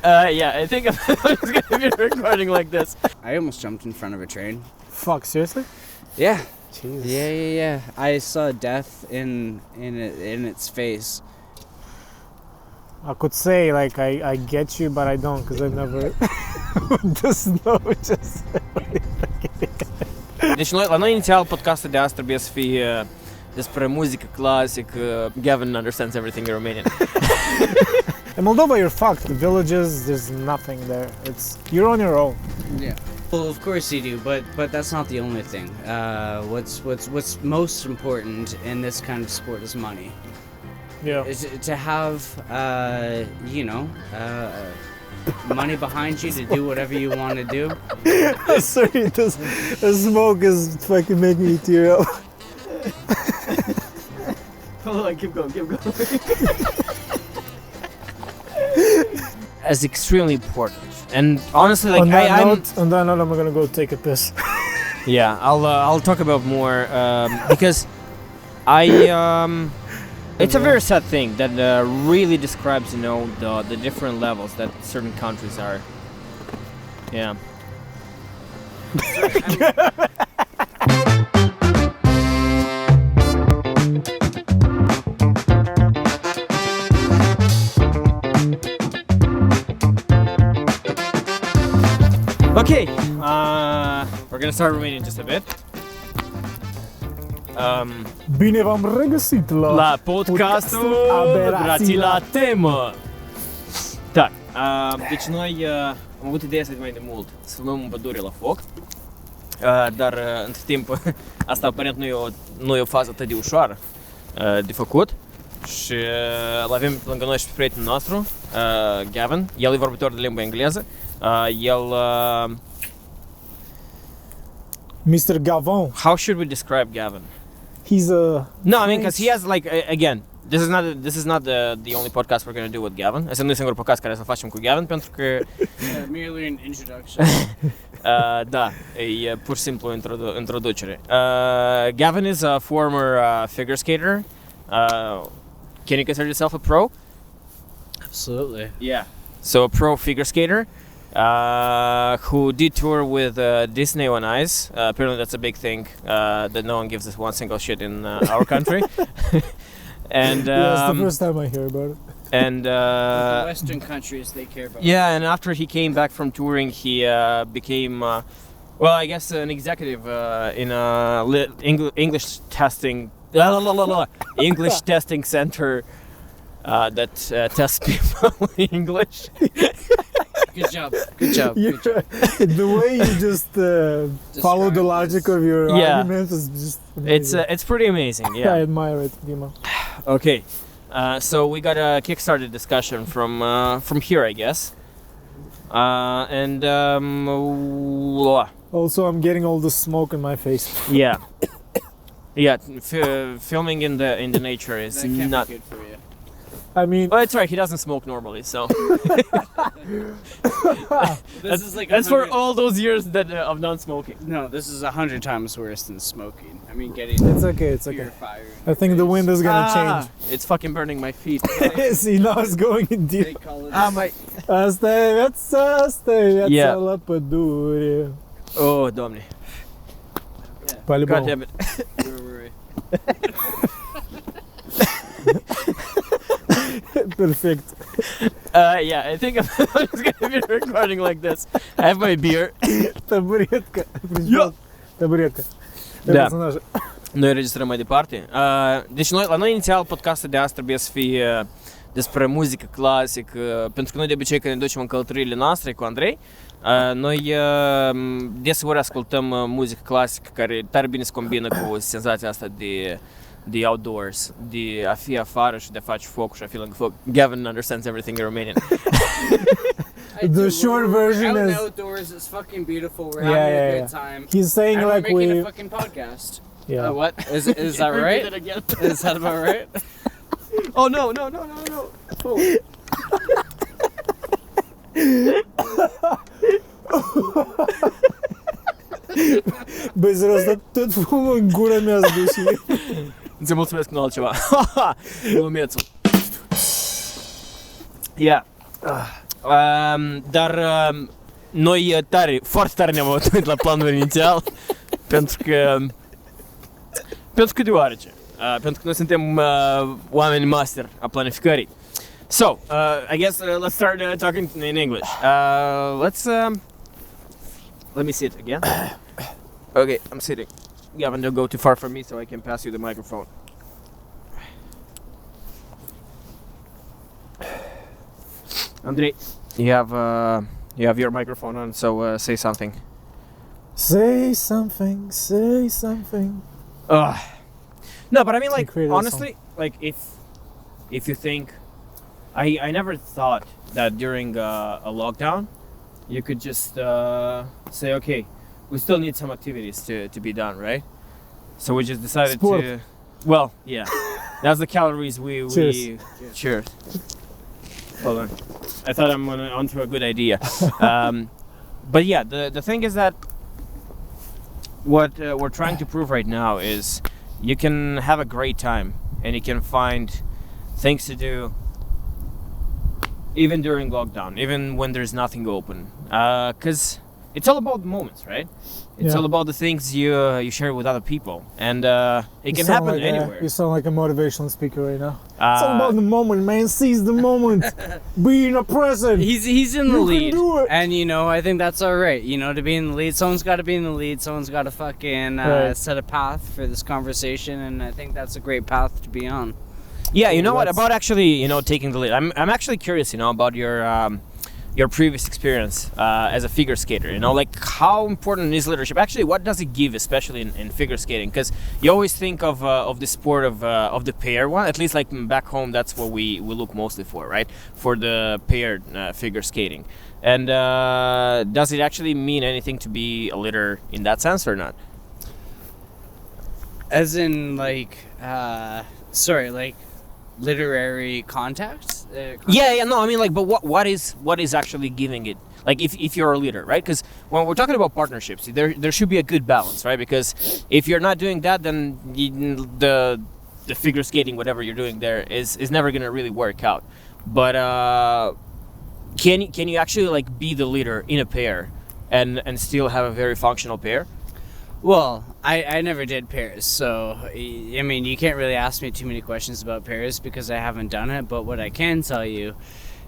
Yeah, I think I'm just gonna be recording like this. I almost jumped in front of a train. Fuck, seriously? Yeah. Jesus. Yeah. I saw death in its face. I could say, like, I get you, but I don't, because I've never... The snow just... Deci la noi inițial podcastul de azi trebuie să fie despre muzică clasică. Gaven understands everything in Romanian. In Moldova, you're fucked. The villages, there's nothing there. You're on your own. Yeah. Well, of course you do, but that's not the only thing. What's most important in this kind of sport is money. Yeah. Is to have money behind you to do whatever you want to do. Sorry, the smoke is fucking making me tear up. Hold on, keep going. As extremely important. And honestly, like on that note, I'm gonna go take a piss. Yeah, I'll talk about more because it's a very sad thing that really describes, the different levels that certain countries are. Yeah. Okay, we're gonna start Romanian just a bit. Bine v-am regăsit la podcastul Aberații la Temă. Da, deci noi am avut ideea asta de mai de mult, să filmăm în pădure la foc, dar între timp asta aparent nu e o fază atât de ușoară de făcut și l-avem lângă noi și pe prietenul nostru, Gaven. El e vorbitor de limba engleză. Mr. Gaven. How should we describe Gaven? He's a... No, I mean, because he has again, this is not the only podcast we're going to do with Gaven. Asta nu e singurul podcast care să facem cu Gaven, pentru că merely an introduction. Da, e pur și simplu introducere. Gaven is a former figure skater. Can you consider yourself a pro? Absolutely. Yeah. So a pro figure skater. Who did tour with Disney on Ice. Apparently that's a big thing that no one gives us one single shit in our country. And that's the first time I hear about it. And the Western countries, they care about it. And after he came back from touring, he became I guess an executive in a English testing English testing center that tests people in English. Good job. The way you just follow the logic of your arguments is just amazing. It's pretty amazing. Yeah, I admire it, Dima. Okay, so we got a kickstarted discussion from here, I guess, and also I'm getting all the smoke in my face. Yeah, filming in the nature is not good for you. I mean, well, it's right. He doesn't smoke normally, so that's for all those years of non-smoking. No, this is 100 times worse than smoking. I mean, getting it's okay. Fire I think the wind is gonna change. It's fucking burning my feet. See, now it's going in deep. My. Asta e viața la pădure. Oh, Doamne. God damn it. Perfect. Yeah, I think I'm just gonna be recording like this. I have my beer. Taburetka. Da. Noi înregistrăm mai departe. Deci la noi inițial podcastul de azi trebuie să fie despre muzică clasică, pentru că noi de obicei când ne ducem în călătoriile noastre cu Andrei, noi deseori ascultăm muzică clasică care tare bine se combină cu senzația asta de outdoors, de a fi afară și de a face foc și a fi lângă foc. Gaven understands everything in Romanian. The short version is outdoors. It's fucking beautiful. We're having a good time. He's saying and like we're making a fucking podcast. Yeah. What is that right? Is that about right? Oh no! Oh. Băi, să răstat tot fumul în gură mi-a zbușit. Îți mulțumesc în altceva. Glumețul. Yeah. Dar noi foarte tare ne-am uitat la planul inițial pentru că deoarece. Pentru că noi suntem oameni master a planificării. So, I guess let's start talking in English. Let me sit again. Okay, I'm sitting. Gaven, don't go too far from me so I can pass you the microphone. Andrei, you have your microphone on, so say something. Say something, say something. No, but I mean, like, create a honestly, like, if you think, I never thought that during a lockdown, you could just say, okay, we still need some activities to be done, right? So we just decided Sport. to, well, yeah, that's the calories we cheers. Hold on, I thought I'm onto a good idea. But yeah, the thing is that what we're trying to prove right now is you can have a great time and you can find things to do even during lockdown, even when there's nothing open, because it's all about the moments, right? It's all about the things you share with other people, and it can happen like anywhere. You sound like a motivational speaker right now. It's all about the moment, man. Seize the moment. Be in the present. He's in the You lead, can do it. and I think that's all right. To be in the lead, someone's got to be in the lead. Someone's got to fucking Right. set a path for this conversation, and I think that's a great path to be on. Yeah, you know what? Let's- About actually, taking the lead. I'm actually curious, about your previous experience as a figure skater. Like how important is leadership? Actually, what does it give, especially in figure skating? Because you always think of the sport of the pair one. At least like back home, that's what we look mostly for, right? For the paired figure skating. And does it actually mean anything to be a leader in that sense or not? As in, like, literary context? Yeah, no, I mean, like, but what is actually giving it? Like, if you're a leader, right? Because when we're talking about partnerships, there should be a good balance, right? Because if you're not doing that, then the figure skating, whatever you're doing there, is never gonna really work out. But can you actually like be the leader in a pair and still have a very functional pair? Well, I never did pairs, so I mean, you can't really ask me too many questions about pairs because I haven't done it. But what I can tell you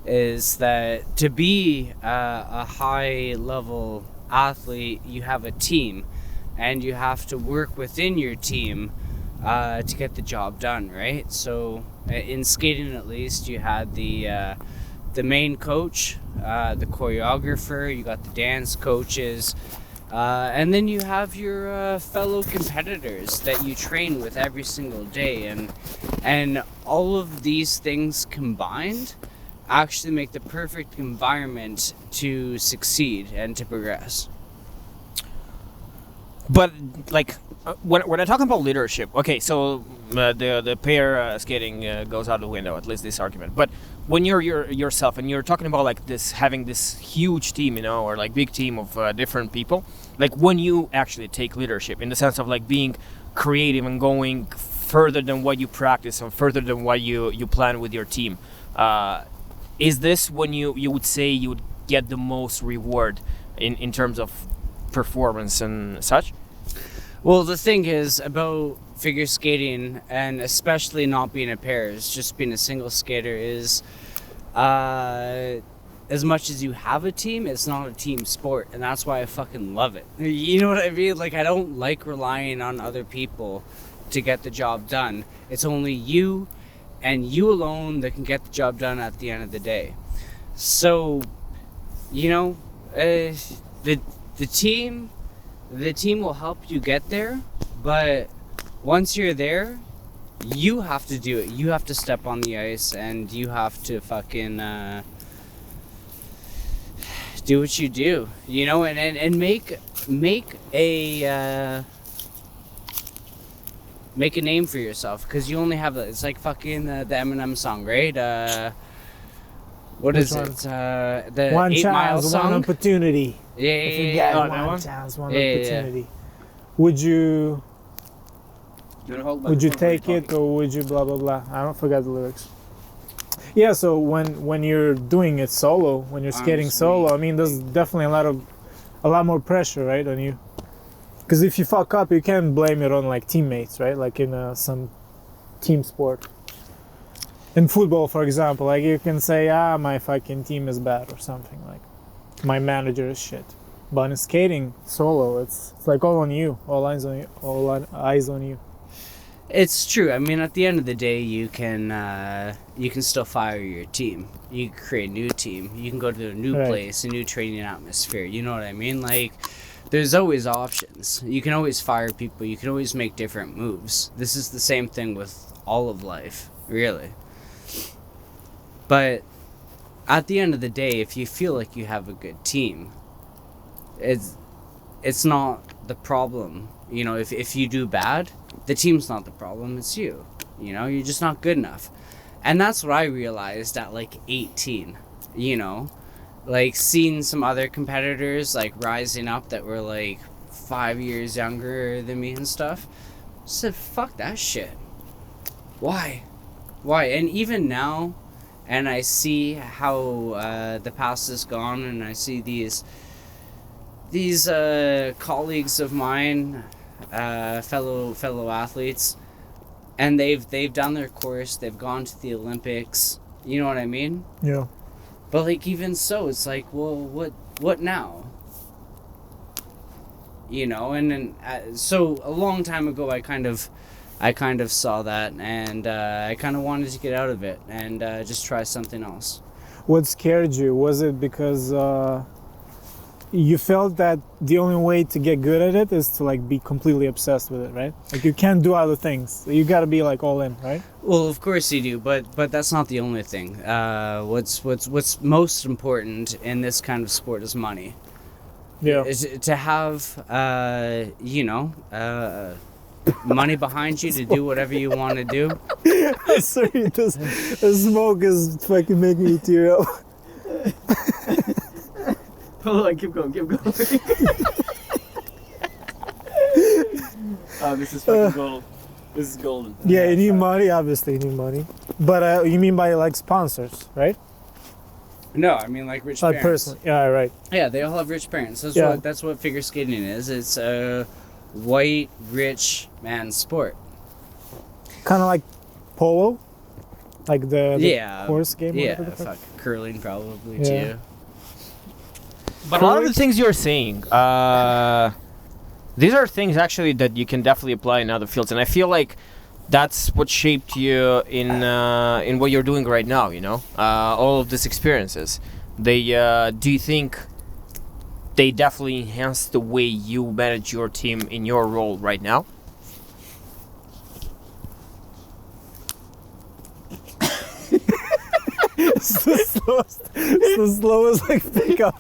is that to be a high-level athlete, you have a team, and you have to work within your team to get the job done, right? So in skating, at least, you had the main coach, the choreographer, you got the dance coaches. And then you have your fellow competitors that you train with every single day, and all of these things combined actually make the perfect environment to succeed and to progress. But like when I talk about leadership, okay, so the pair skating goes out the window, at least this argument. But when you're yourself and you're talking about like this, having this huge team, or like big team of different people, like when you actually take leadership in the sense of like being creative and going further than what you practice and further than what you plan with your team, is this when you would say you would get the most reward in terms of performance and such? Well, the thing is about figure skating, and especially not being a pair, is just being a single skater, is as much as you have a team, it's not a team sport, and that's why I fucking love it. You know what I mean? Like, I don't like relying on other people to get the job done. It's only you and you alone that can get the job done at the end of the day. So, the team will help you get there, but once you're there, you have to do it. You have to step on the ice, and you have to fucking do what you do, and make a name for yourself, because you only have it's like fucking the Eminem song, right? What Which is one? it? The One 8 Mile chance, song. one opportunity. Yeah, If you yeah, get yeah. that one one? chance, one Yeah, yeah. opportunity. Would you take it, or would you blah blah blah? I don't forget the lyrics. Yeah, so when you're doing it solo, when you're skating solo, I mean, there's definitely a lot more pressure, right, on you. Because if you fuck up, you can't blame it on like teammates, right? Like in some team sport. In football, for example, like you can say, my fucking team is bad or something, like my manager is shit. But in skating solo, it's like all on you, all eyes on you. It's true. I mean, at the end of the day, you can still fire your team. You can create a new team. You can go to a new place, a new training atmosphere. You know what I mean? Like, there's always options. You can always fire people. You can always make different moves. This is the same thing with all of life, really. But at the end of the day, if you feel like you have a good team, it's not the problem. You know, if you do bad, the team's not the problem, it's you. You know, you're just not good enough. And that's what I realized at like 18, you know? Like seeing some other competitors like rising up that were like 5 years younger than me and stuff. I said, fuck that shit. Why? And even now, and I see how the past has gone, and I see these colleagues of mine, fellow athletes, and they've done their course, they've gone to the Olympics, you know what I mean? Yeah. But like even so, it's like, well, what now? You know, and then so a long time ago, I kind of saw that, and I kind of wanted to get out of it and just try something else. What scared you? Was it because you felt that the only way to get good at it is to like be completely obsessed with it, right? Like you can't do other things. You got to be like all in, right? Well, of course you do, but that's not the only thing. What's most important in this kind of sport is money. Yeah. Is to have money behind you to do whatever you want to do. Sorry, the smoke is fucking making me tear up. Hold on, keep going. This is fucking gold. This is golden. Yeah, you need money, obviously you need money. But you mean by like sponsors, right? No, I mean like rich Like parents. personally, yeah, right. Yeah, they all have rich parents. That's what figure skating is. It's a white, rich man's sport. Kind of like polo? Like the horse game? Yeah, fuck, curling probably too. But a lot of the things you're saying, these are things actually that you can definitely apply in other fields, and I feel like that's what shaped you in what you're doing right now. You know, all of these experiences. They do you think they definitely enhance the way you manage your team in your role right now? It's the slowest like pickup.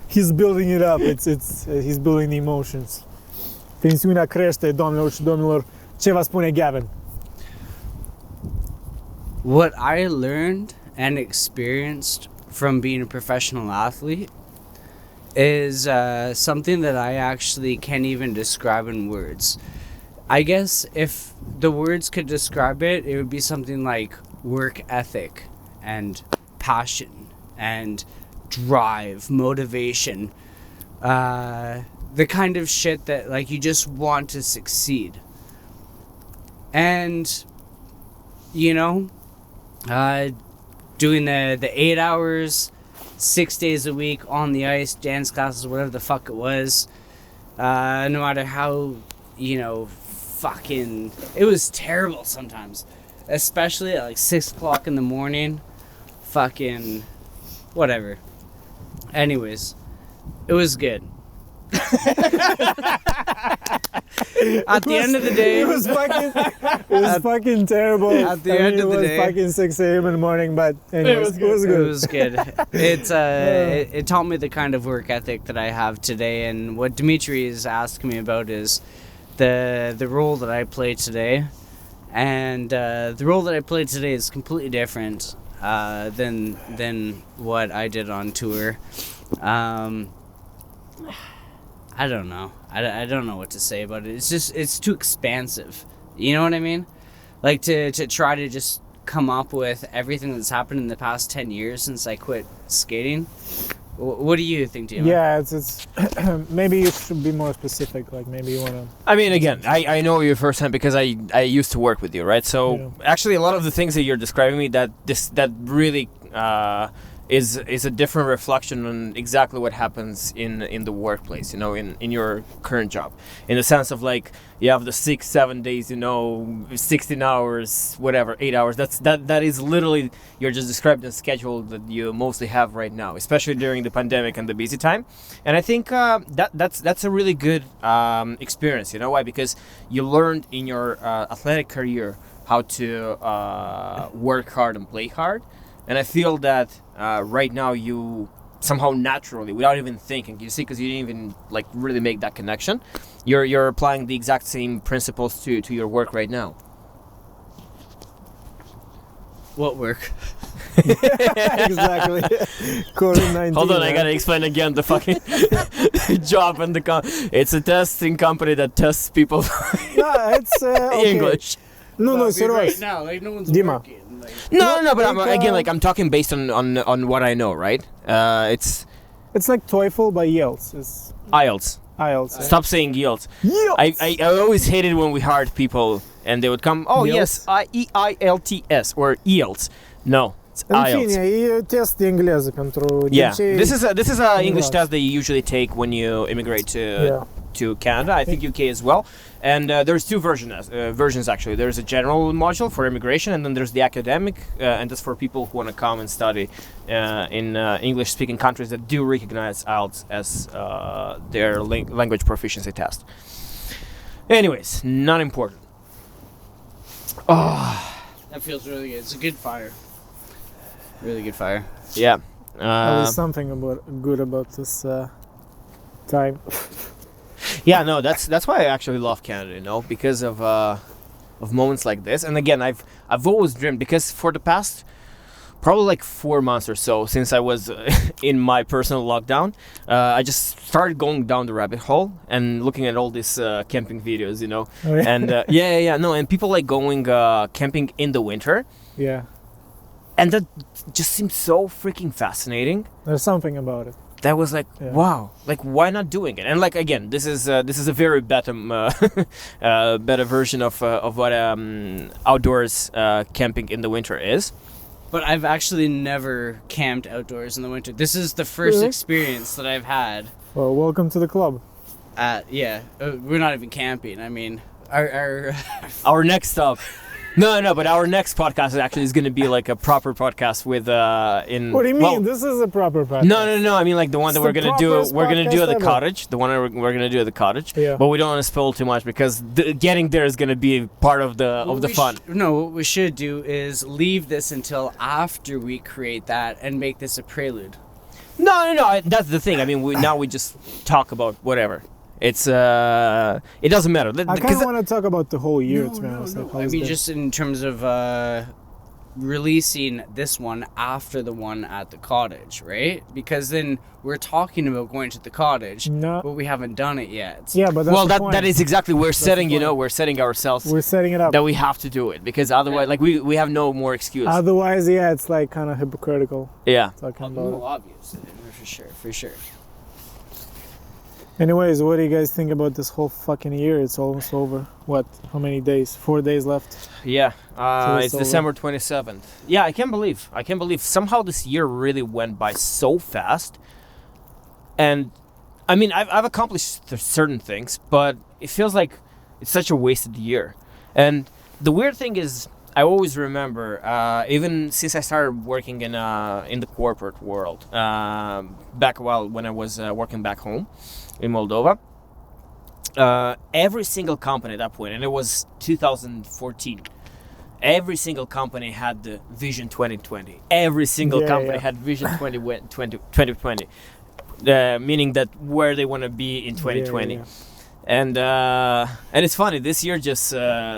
He's building it up. He's building the emotions. Tensiunea crește, doamnelor și domnilor. Ce va spune Gaven? What I learned and experienced from being a professional athlete is something that I actually can't even describe in words. I guess if the words could describe it, it would be something like work ethic and passion and drive, motivation, the kind of shit that like you just want to succeed. And you know, doing the 8 hours 6 days a week on the ice, dance classes, whatever the fuck it was, no matter how, you know, fucking, it was terrible sometimes, especially at like 6 o'clock in the morning, fucking whatever. Anyways, it was good. At the end of the day, it was fucking terrible. At the end of the day, it was fucking 6 a.m. in the morning, but anyways, it was good. It was good. It taught me the kind of work ethic that I have today, and what Dimitri is asking me about is the role that I play today, and the role that I play today is completely different than what I did on tour. I don't know. I don't know what to say about it. It's too expansive. You know what I mean? Like to try to just come up with everything that's happened in the past 10 years since I quit skating. What do you think, Temă? Yeah, it's maybe you should be more specific. Like maybe you want to. I mean, again, I know you firsthand because I used to work with you, right? So actually, a lot of the things that you're describing me, that really is a different reflection on exactly what happens in the workplace, you know, in your current job, in the sense of like you have the 6-7 days, you know, 16 hours, whatever, 8 hours. That is literally, you're just describing the schedule that you mostly have right now, especially during the pandemic and the busy time. And I think that's a really good experience. You know why? Because you learned in your athletic career how to work hard and play hard. And I feel that right now you somehow naturally, without even thinking, you see, because you didn't even like really make that connection, you're applying the exact same principles to your work right now. What work? Exactly. COVID-19. Hold on, I gotta explain again the fucking job and it's a testing company that tests people. No, it's okay. English. No, Well, I mean, serious. right now, like no one's Dima. working. Like, No, but like, I'm talking based on what I know, right? It's It's like TOEFL by IELTS. It's IELTS. IELTS. Yeah. Stop saying IELTS. I always hated when we hired people and they would come, oh yes, IELTS or IELTS. No, it's În IELTS. fine, e test de engleză pentru Yeah, de ce- this is a English test that you usually take when you immigrate to Canada. I think UK as well. And there's two versions actually. There's a general module for immigration, and then there's the academic, and that's for people who want to come and study in English-speaking countries that do recognize IELTS as their language proficiency test. Anyways, not important. that feels really good. It's a good fire. Really good fire. Yeah. There's something good about this time. Yeah, no, that's why I actually love Canada, you know, because of moments like this. And again, I've always dreamed, because for the past probably like 4 months or so since I was in my personal lockdown, I just started going down the rabbit hole and looking at all these camping videos, you know. Oh, yeah? And and people like going camping in the winter, Yeah, and that just seems so freaking fascinating. there's something about it. That was like, Yeah. wow, like why not doing it? And like again, this is a very better better version of what outdoors camping in the winter is. But I've actually never camped outdoors in the winter. This is the first Really? experience that I've had. Well, welcome to the club. We're not even camping. I mean, our Our next stop. No, but our next podcast actually is going to be like a proper podcast with in. What do you mean? well, This is a proper podcast. No. I mean like the one that It's we're the gonna do. properest We're gonna do at the podcast ever. cottage. The one we're gonna do at the cottage. Yeah. But we don't want to spoil too much because getting there is gonna be part of the fun. What we should do is leave this until after we create that and make this a prelude. No. That's the thing. I mean, we just talk about whatever. It's it doesn't matter. I kind of want to talk about the whole year, to be honest. Like, how I it's mean, been. just in terms of releasing this one after the one at the cottage, right? Because then we're talking about going to the cottage, No. but we haven't done it yet. Yeah, but that's well, the point. that is exactly we're setting. the You know, point. we're setting ourselves We're setting it up. that we have to do it because otherwise, like we have no more excuse. Otherwise, yeah, it's like kind of hypocritical Yeah. talking about No, it. obviously, for sure. Anyways, what do you guys think about this whole fucking year? It's almost over. What? How many days? 4 days left. Yeah, it's it's over. December 27th. Yeah, I can't believe somehow this year really went by so fast. And I mean, I've accomplished certain things, but it feels like it's such a wasted year. And the weird thing is, I always remember, even since I started working in the corporate world, back when I was working back home in Moldova, every single company at that point, and it was 2014, every single company had the Vision 2020. Every single company had Vision 2020, meaning that where they want to be in 2020. Yeah. And it's funny, this year just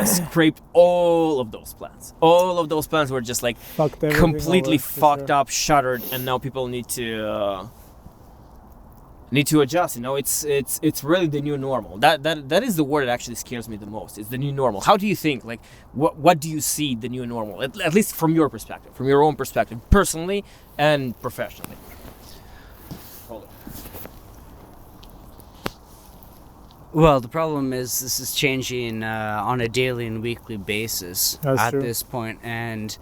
scraped all of those plans. All of those plans were just like Fucked everything completely over, for fucked sure. up, shuttered, and now people need to need to adjust. You know, it's really the new normal. That is the word that actually scares me the most. It's the new normal. How do you think? Like, what do you see the new normal? At least from your perspective, from your own perspective, personally and professionally. Hold it. Well, the problem is this is changing on a daily and weekly basis at this point, and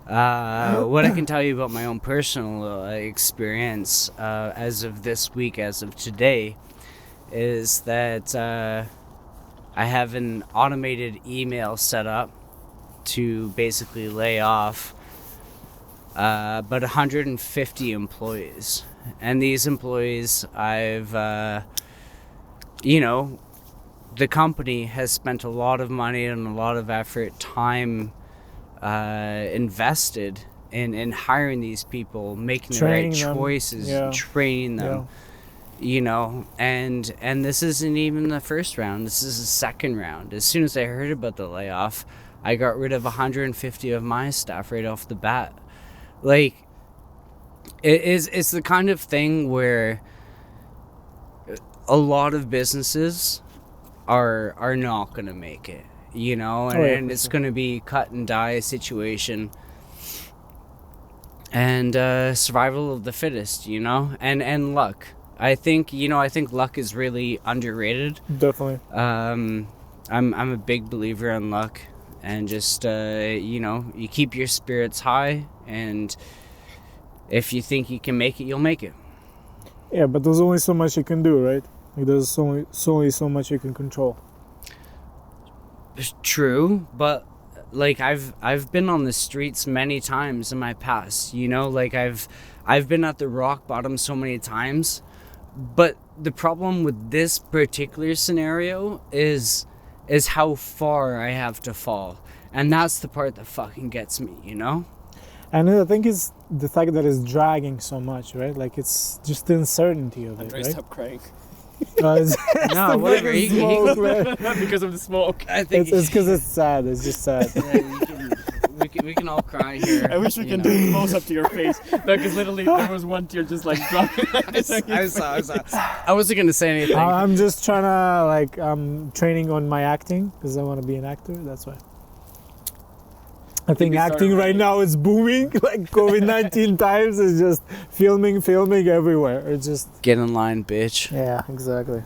what I can tell you about my own personal experience as of this week, as of today, is that I have an automated email set up to basically lay off about 150 employees. And these employees, the company has spent a lot of money and a lot of effort, time invested in hiring these people, making training the right them. choices, Yeah. training them. Yeah. And this isn't even the first round. This is the second round. As soon as I heard about the layoff, I got rid of 150 of my staff right off the bat. Like, it's the kind of thing where a lot of businesses are not going to make it, and it's going to be cut and die situation, and survival of the fittest, and luck. I think luck is really underrated. Definitely. I'm a big believer in luck, and just you keep your spirits high, and if you think you can make it, you'll make it. Yeah, but there's only so much you can do, right? Like, there's only so much you can control. True, but like I've been on the streets many times in my past, like I've been at the rock bottom so many times, but the problem with this particular scenario is how far I have to fall, and that's the part that fucking gets me, And I think it's the fact that it's dragging so much, right? Like, it's just the uncertainty of it, Andrei, right? stop crying. It's No, whatever. the smoke, man. Not because of the smoke. I think It's because it's sad. It's just sad. we can all cry here. I wish we can do a close up to your face. No, because literally there was one tear just like dropping. I saw. I wasn't gonna say anything. I'm just trying to, I'm training on my acting because I want to be an actor. That's why. I think we acting started right now is booming. Like, COVID-19 times is just filming everywhere. It's just... Get in line, bitch. Yeah, exactly.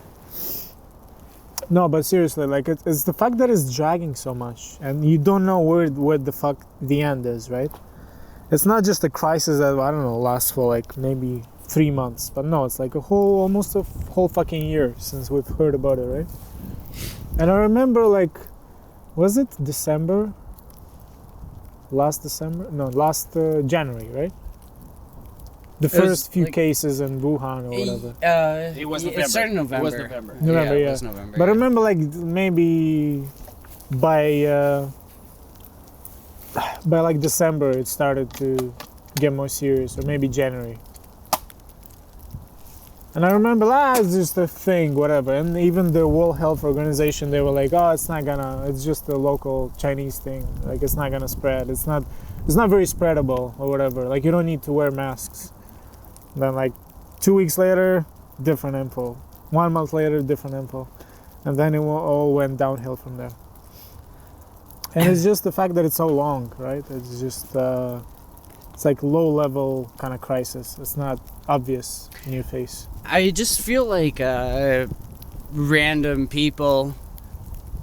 No, but seriously, like, it's the fact that it's dragging so much, and you don't know where the fuck the end is, right? It's not just a crisis that, I don't know, lasts for like maybe 3 months, but no, it's like almost a whole fucking year since we've heard about it, right? And I remember, like, was it December? Last January, right? The first few cases in Wuhan or whatever. It was November. It started in November. It was November. November, It yeah. was November. But I remember, like, maybe by like December it started to get more serious, or maybe January. And I remember, it's just a thing, whatever. And even the World Health Organization, they were like, it's just a local Chinese thing. Like, it's not gonna spread. It's not very spreadable or whatever. Like, you don't need to wear masks. Then, like, 2 weeks later, different info. 1 month later, different info. And then it all went downhill from there. And it's just the fact that it's so long, right? It's just, it's like low-level kind of crisis. It's not obvious in your face. I just feel like random people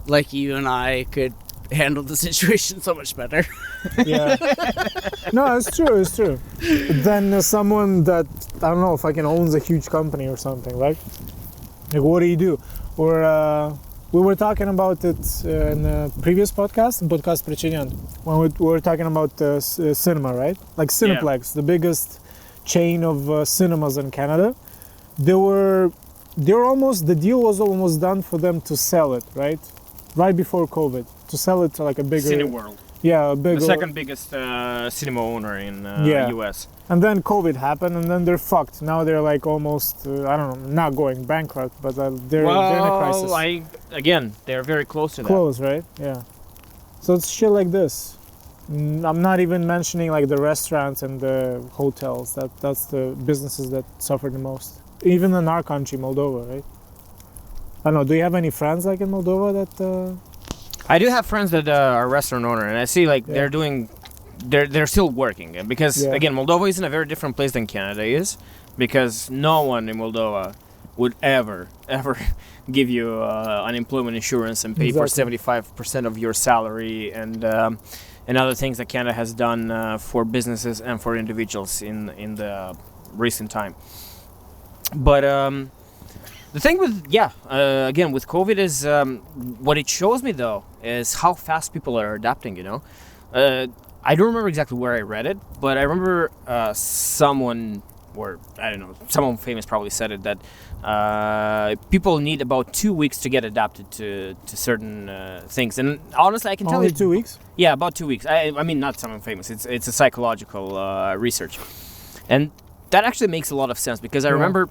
like you and I could handle the situation so much better. Yeah. No, it's true. Then someone that, I don't know, fucking owns a huge company or something, right? Like, what do? Or we were talking about it in the previous podcast Prietenul, when we were talking about cinema, right? Like Cineplex, the biggest chain of cinemas in Canada. The deal was almost done for them to sell it, right? Right before COVID, to sell it to like a bigger... Cineworld. Yeah, a bigger... The second biggest cinema owner in US. And then COVID happened, and then they're fucked. Now they're like almost, not going bankrupt, but they're in a crisis. Again, they're very close to that. Close, right? Yeah. So it's shit like this. I'm not even mentioning like the restaurants and the hotels. That's the businesses that suffer the most. even in our country, Moldova, right? I don't know. Do you have any friends like in Moldova that? I do have friends that are restaurant owner, and I see like they're still working, and because again, Moldova is in a very different place than Canada is, because no one in Moldova would ever give you unemployment insurance and pay for 75% of your salary and other things that Canada has done for businesses and for individuals in the recent time. But the thing with again with COVID is what it shows me though is how fast people are adapting. You know, I don't remember exactly where I read it, but I remember someone, or I don't know, someone famous probably said it, that people need about 2 weeks to get adapted to certain things. And honestly, I can tell you, 2 weeks. Yeah, about 2 weeks. I mean, not someone famous. It's a psychological research, and that actually makes a lot of sense because I remember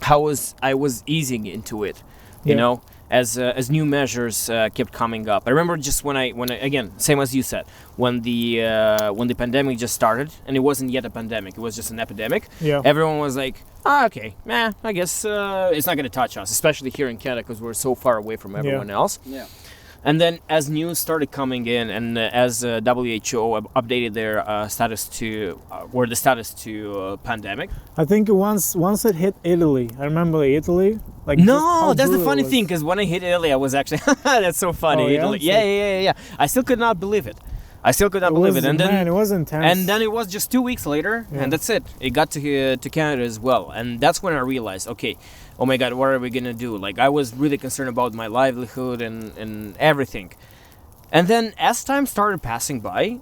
how I was easing into it, you know, as new measures kept coming up. I remember just when I again, same as you said, when the pandemic just started, and it wasn't yet a pandemic, it was just an epidemic. Yeah. Everyone was like, okay, I guess it's not going to touch us, especially here in Canada because we're so far away from everyone else. Yeah. And then as news started coming in, and as WHO updated their status to pandemic. I think once it hit Italy, I remember Italy. Like no, that's the funny thing, because when I hit Italy, I was actually that's so funny. Oh, Italy, yeah. I still could not believe it. And then it was intense. And then it was just 2 weeks later, and that's it. It got to Canada as well, and that's when I realized, okay, oh my God, what are we gonna do? Like I was really concerned about my livelihood and everything. And then as time started passing by,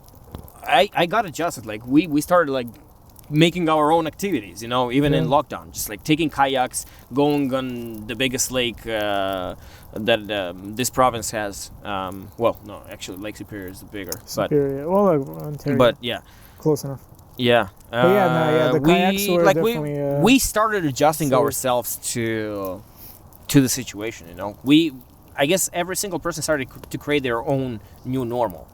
I got adjusted. Like we started like making our own activities, you know, even in lockdown, just like taking kayaks, going on the biggest lake that this province has. Well, no, actually Lake Superior is the bigger. Superior. Well, Ontario. But yeah. Close enough. Yeah. The kayaks were definitely... we started adjusting ourselves to the situation, you know. I guess every single person started to create their own new normal.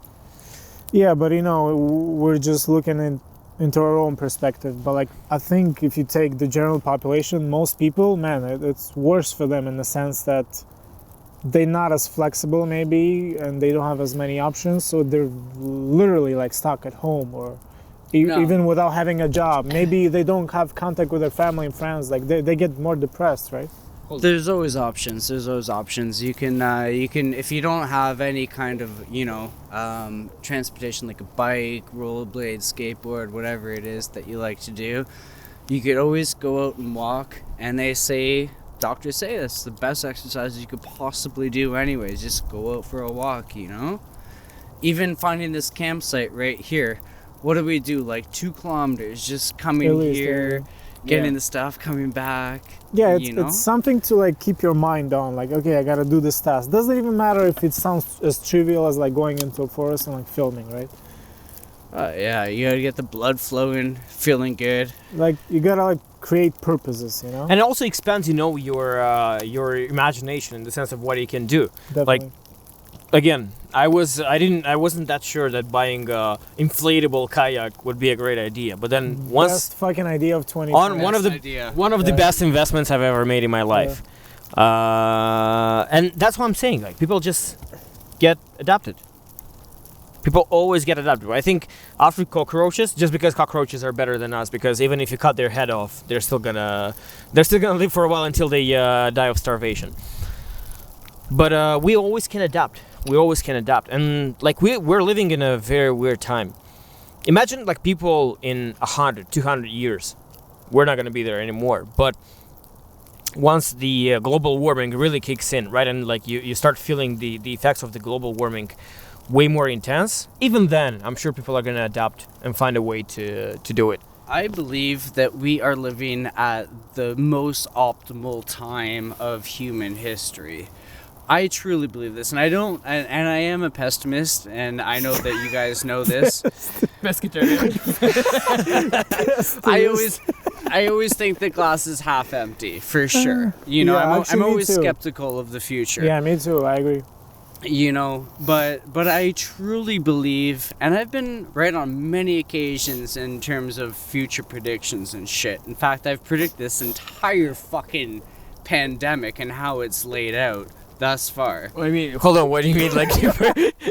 Yeah, but you know, we're just looking into our own perspective. But like, I think if you take the general population, most people, man, it's worse for them in the sense that they're not as flexible maybe, and they don't have as many options, so they're literally like stuck at home, or even without having a job. Maybe they don't have contact with their family and friends. Like they get more depressed, right? There's always options. You can if you don't have any kind of, you know, transportation like a bike, rollerblade, skateboard, whatever it is that you like to do, you could always go out and walk. And doctors say that's the best exercise you could possibly do anyways. Just go out for a walk, you know? Even finding this campsite right here, what do we do? Like 2 kilometers, just coming here, getting the stuff, coming back. Yeah, it's something to like keep your mind on. Like, okay, I gotta do this task. Doesn't even matter if it sounds as trivial as like going into a forest and like filming, right? You gotta get the blood flowing, feeling good. Like you gotta like create purposes, you know. And it also expands, you know, your imagination in the sense of what you can do. Definitely. Like, again, I wasn't that sure that buying a inflatable kayak would be a great idea. But then once best fucking idea of 2020. One of the best investments I've ever made in my life. And that's what I'm saying. Like people just get adapted. People always get adapted. I think after cockroaches, just because cockroaches are better than us, because even if you cut their head off, they're still gonna live for a while until they die of starvation. But we always can adapt. And like we're living in a very weird time. Imagine like people in 100, 200 years. We're not going to be there anymore. But once the global warming really kicks in, right, and like you start feeling the effects of the global warming way more intense, even then, I'm sure people are going to adapt and find a way to do it. I believe that we are living at the most optimal time of human history. I truly believe this, and I am a pessimist, and I know that you guys know this. Pescatarian. I always think the glass is half empty, for sure. You know, I'm always skeptical of the future. Yeah, me too. I agree. you know, but I truly believe, and I've been right on many occasions in terms of future predictions and shit. In fact, I've predicted this entire fucking pandemic and how it's laid out thus far. I mean, hold on, what do you mean? Like,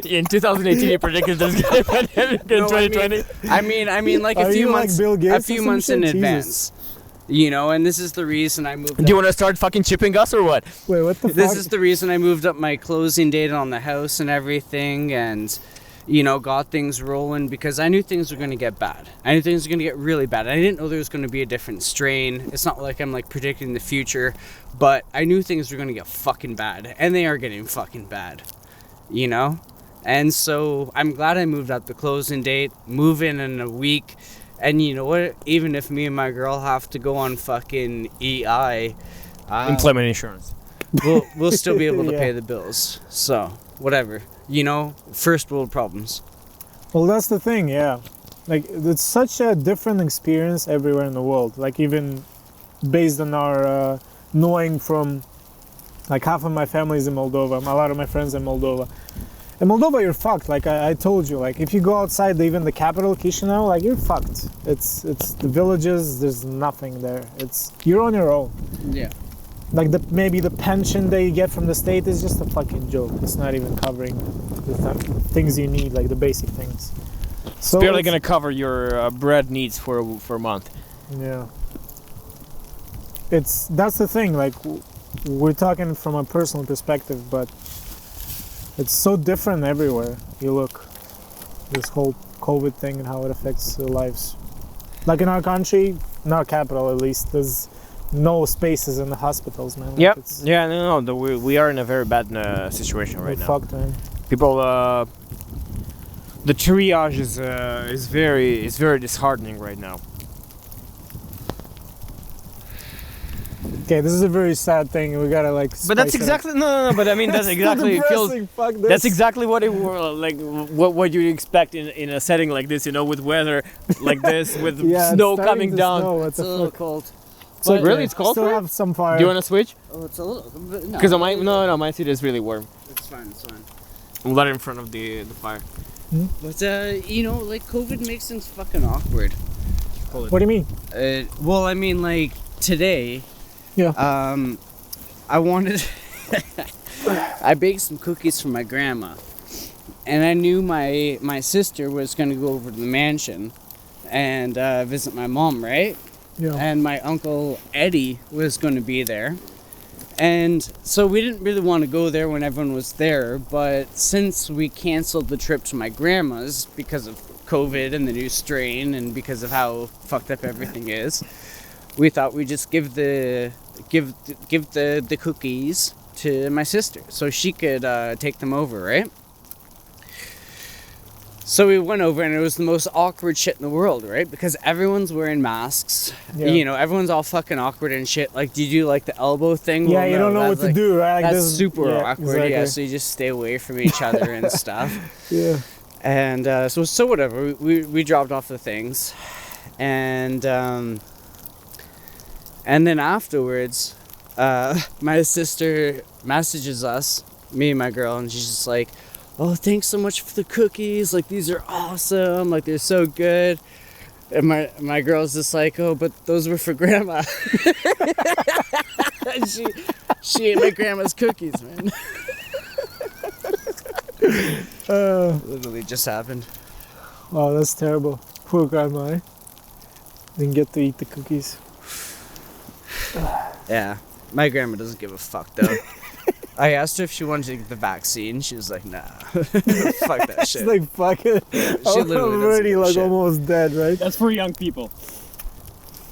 in 2018 you predicted this pandemic in 2020? I mean, like Are a few you like months, Bill Gates a or few some months in shit? Jesus. advance. You know, and this is the reason I moved. Do you want to start fucking chipping us or what? Wait, what the This fuck? is the reason I moved up my closing date on the house and everything, and you know, got things rolling because I knew things were going to get bad. I knew things were going to get really bad. I didn't know there was going to be a different strain. It's not like I'm like predicting the future, but I knew things were going to get fucking bad, and they are getting fucking bad. You know? And so I'm glad I moved up the closing date, move in a week. And you know what? Even if me and my girl have to go on fucking EI, Employment insurance. we'll still be able to Yeah. pay the bills. So whatever, you know, first world problems. Well, that's the thing, yeah. Like, it's such a different experience everywhere in the world. Like, even based on our knowing from, like, half of my family is in Moldova. A lot of my friends in Moldova. In Moldova, you're fucked. Like I told you, like if you go outside even the capital, Chisinau, like you're fucked. It's the villages. There's nothing there. You're on your own. Yeah. Like maybe the pension that you get from the state is just a fucking joke. It's not even covering the things you need, like the basic things. So It's barely gonna cover your bread needs for a month. Yeah. That's the thing. Like we're talking from a personal perspective, but it's so different everywhere you look. This whole COVID thing and how it affects their lives. Like in our country, in our capital at least, there's no spaces in the hospitals, man. Like Yep. Yeah. No. We are in a very bad situation right now. Fucked, man. People. The triage is very disheartening right now. Okay, this is a very sad thing. We gotta like. But that's spice it up. exactly no. But I mean that's exactly it feels. Depressing, fuck this. That's exactly what it like what you expect in a setting like this, you know, with weather like this, with Yeah, it's snow starting coming to down. snow, what It's the a little fuck? cold. It's okay. Really? It's cold Still for you? have some fire. Do you want to switch? Oh, it's a little. No, Because my seat is really warm. It's fine. It's fine. I'm right in front of the fire. But you know, like COVID makes things fucking awkward. What do you mean? Well, I mean, like today. Yeah. I wanted. I baked some cookies for my grandma, and I knew my sister was gonna go over to the mansion and visit my mom, right? Yeah. And my uncle Eddie was going to be there. And so we didn't really want to go there when everyone was there, but since we canceled the trip to my grandma's because of COVID and the new strain and because of how fucked up everything is, we thought we'd just give the cookies to my sister so she could take them over, right? So we went over and it was the most awkward shit in the world, right? Because everyone's wearing masks. Yeah. You know, everyone's all fucking awkward and shit. Like, do you do like the elbow thing? Yeah, Well, you no, don't know what that's to like- do, right? Like That's this- super yeah, awkward, exactly. yeah. So you just stay away from each other and stuff. Yeah. And so whatever. We dropped off the things, and then afterwards, my sister messages us, me and my girl, and she's just like, "Oh, thanks so much for the cookies. Like, these are awesome. Like, they're so good." And my girl's just like, "Oh, but those were for grandma." And she ate my grandma's cookies, man. Literally just happened. Wow, that's terrible. Poor grandma, eh? Didn't get to eat the cookies. Yeah, my grandma doesn't give a fuck though. I asked her if she wanted to get the vaccine. She was like, "Nah, fuck that shit." It's like, fuck it. She I'm literally doesn't already give a like shit. almost dead, right? That's for young people.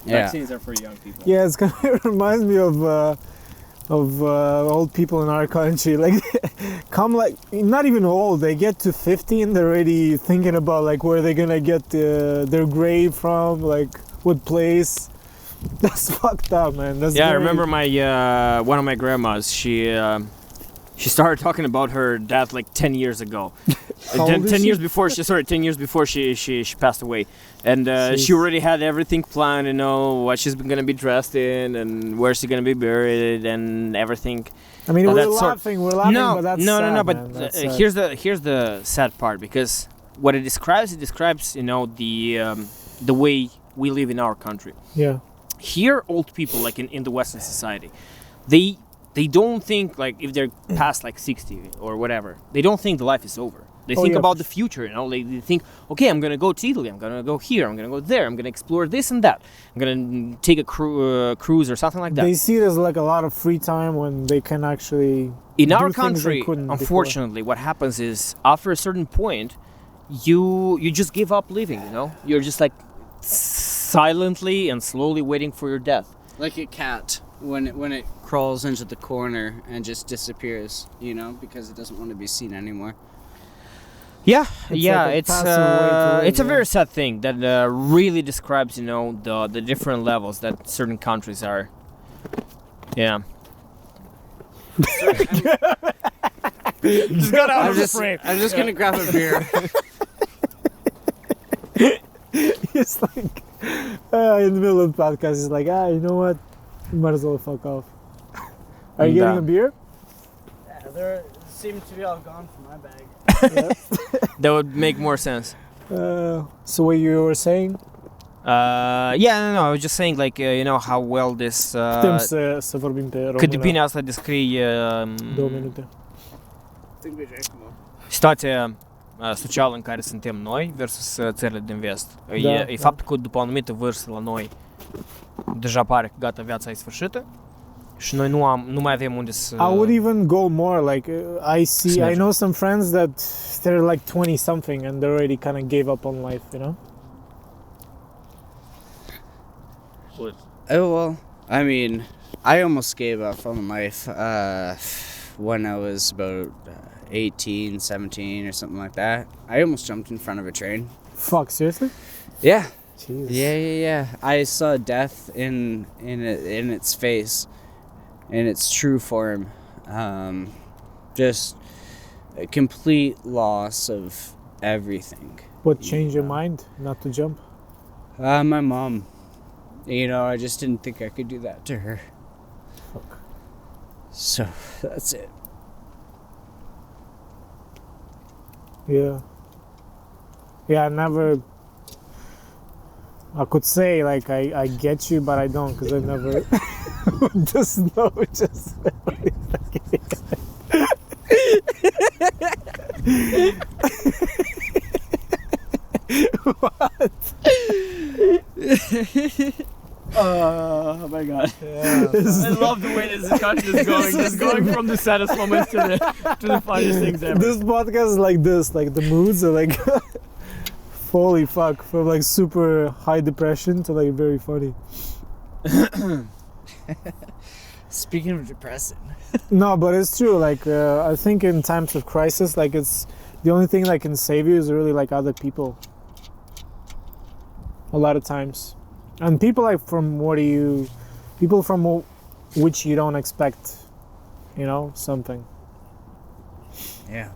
Yeah. Vaccines are for young people. Yeah, it reminds me of old people in our country. Like, come like, not even old, they get to 50 and they're already thinking about like where they're gonna get their grave from, like what place. That's fucked up, man. That's Yeah, I very- remember my one of my grandmas. She started talking about her death like 10 years ago. How old is 10 she? years before she passed away, and Jeez. she already had everything planned. You know what she's gonna be dressed in and where she's gonna be buried and everything. I mean, Oh, we're that's sort- laughing, No, but that's no, sad, but man. That's sad. here's the sad part, because what it describes you know the way we live in our country. Yeah. Here, old people, like in the Western society, they don't think, like, if they're past like 60 or whatever, they don't think the life is over. They think yeah, about for the future, you know. They think, okay, I'm gonna go to Italy, I'm gonna go here, I'm gonna go there, I'm gonna explore this and that, I'm gonna take a cruise or something like that. They see it as like a lot of free time when they can actually. In do our things they country, couldn't before. unfortunately, what happens is after a certain point, you just give up living. You know, you're just like silently and slowly waiting for your death. Like a cat when it crawls into the corner and just disappears, you know, because it doesn't want to be seen anymore. Yeah, It's like a passive way to live, it's a yeah. very sad thing that really describes, you know, the different levels that certain countries are. Yeah. Just got out I'm of the just, frame. I'm just gonna grab a beer. It's like in the middle of the podcast, it's like, you know what? You might as well fuck off. Are you getting a beer? Yeah, they seem to be all gone from my bag. That would make more sense. So what you were saying? Yeah, no, I was just saying, like, you know, how well this Putem să vorbim pe română. cât de bine asta descrie 2 minute. Think we drank more. situația socială în care suntem noi versus țările din vest. Da, E da. faptul că după o anumită vârstă la noi deja pare că gata, viața e sfârșită și noi nu mai avem unde să... I would even go more like I know some friends that they're like 20 something and they already kind of gave up on life, you know? Oh, well, I mean, I almost gave up on life when I was about 18, 17 or something like that. I almost jumped in front of a train. Fuck, seriously? Yeah. Jesus. Yeah. I saw death in its face, in its true form. Just a complete loss of everything. What changed your mind not to jump? My mom. You know, I just didn't think I could do that to her. Fuck. So, that's it. Yeah. Yeah, I could say like I get you, but I don't, because I never just know just what? Oh my god. Yeah. I love the way this discussion is going. Just going from the saddest moments to the funniest things ever. This podcast is like this, like the moods are like holy fuck, from like super high depression to like very funny. Speaking of depressing. No, but it's true. Like I think in times of crisis, like it's the only thing that can save you is really like other people. A lot of times, and people like people from which you don't expect, you know, something. Yeah.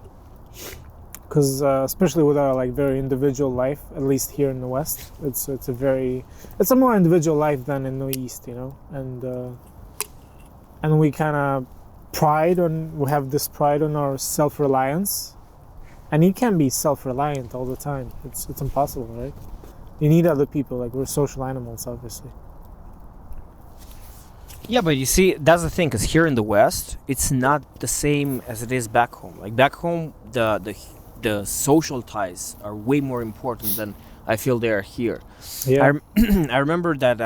Because especially with our like very individual life, at least here in the West, it's a more individual life than in the East, you know, and we kind of we have this pride on our self-reliance, and you can't be self-reliant all the time. It's impossible, right? You need other people. Like, we're social animals, obviously. Yeah, but you see, that's the thing, because here in the West, it's not the same as it is back home. Like, back home, the social ties are way more important than I feel they are here. Yeah. I remember that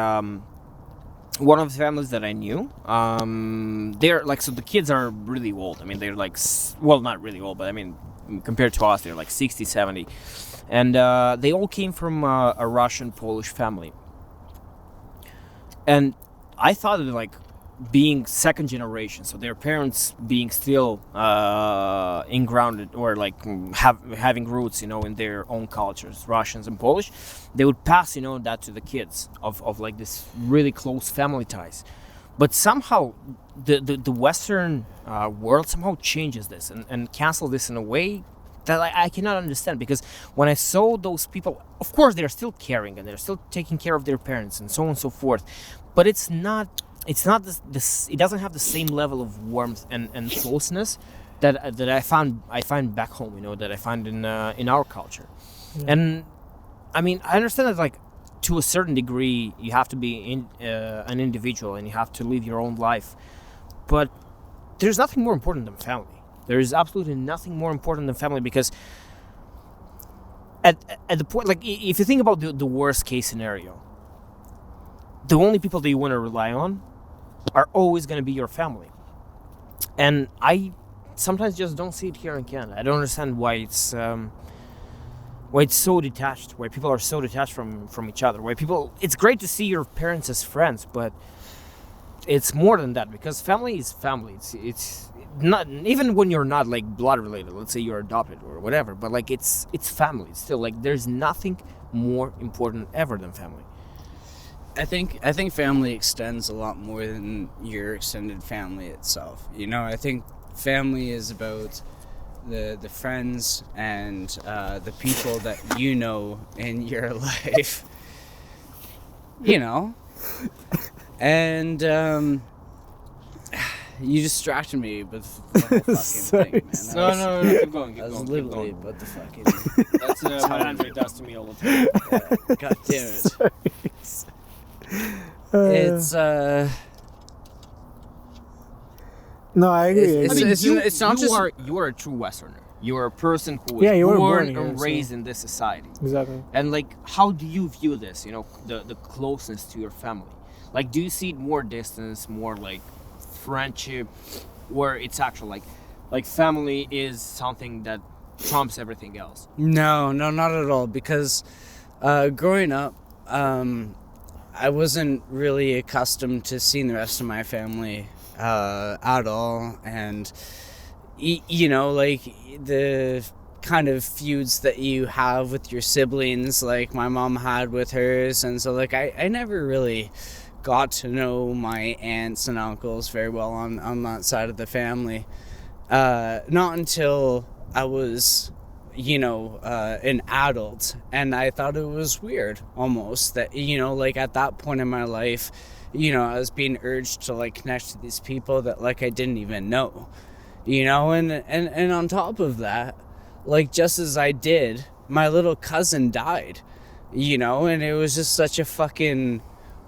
one of the families that I knew, they're like, so the kids are really old. I mean, they're like, well, not really old, but I mean, compared to us, they're like 60, 70. And they all came from a Russian-Polish family. And I thought of like being second generation, so their parents being still ingrounded or like having roots, you know, in their own cultures, Russians and Polish. They would pass, you know, that to the kids of like this really close family ties. But somehow the Western world somehow changes this and cancels this in a way that I cannot understand, because when I saw those people, of course they're still caring and they're still taking care of their parents and so on and so forth, but it's not this it doesn't have the same level of warmth and closeness that I find back home, you know, that I find in our culture. And I mean, I understand that, like, to a certain degree you have to be an individual and you have to live your own life, but there's nothing more important than family. There is absolutely nothing more important than family, because at the point, like, if you think about the worst case scenario, the only people that you want to rely on are always going to be your family. And I sometimes just don't see it here in Canada. I don't understand why it's so detached, why people are so detached from each other, it's great to see your parents as friends, but it's more than that, because family is family. It's not, even when you're not, like, blood related, let's say you're adopted or whatever, but, like, it's family. It's still, like, there's nothing more important ever than family. I think family extends a lot more than your extended family itself. You know, I think family is about the friends and the people that you know in your life. You know, and you distracted me with the whole fucking thing, man. No, keep going. I was literally about the fucking. That's what Andre does to me all the time. Yeah, God damn it. It's No, I agree. It's not just you are a true Westerner. You are a person who was born and raised in this society. Exactly. And, like, how do you view this? You know, the closeness to your family. Like, do you see it more distance, more like friendship, or it's actual like family is something that trumps everything else? No, not at all. Because growing up, I wasn't really accustomed to seeing the rest of my family at all, and you know, like, the kind of feuds that you have with your siblings, like my mom had with hers, and so, like, I never really got to know my aunts and uncles very well on that side of the family. Not until I was, you know, an adult, and I thought it was weird almost that, you know, like, at that point in my life, you know, I was being urged to, like, connect to these people that, like, I didn't even know, you know, and on top of that, like, just as I did, my little cousin died, you know, and it was just such a fucking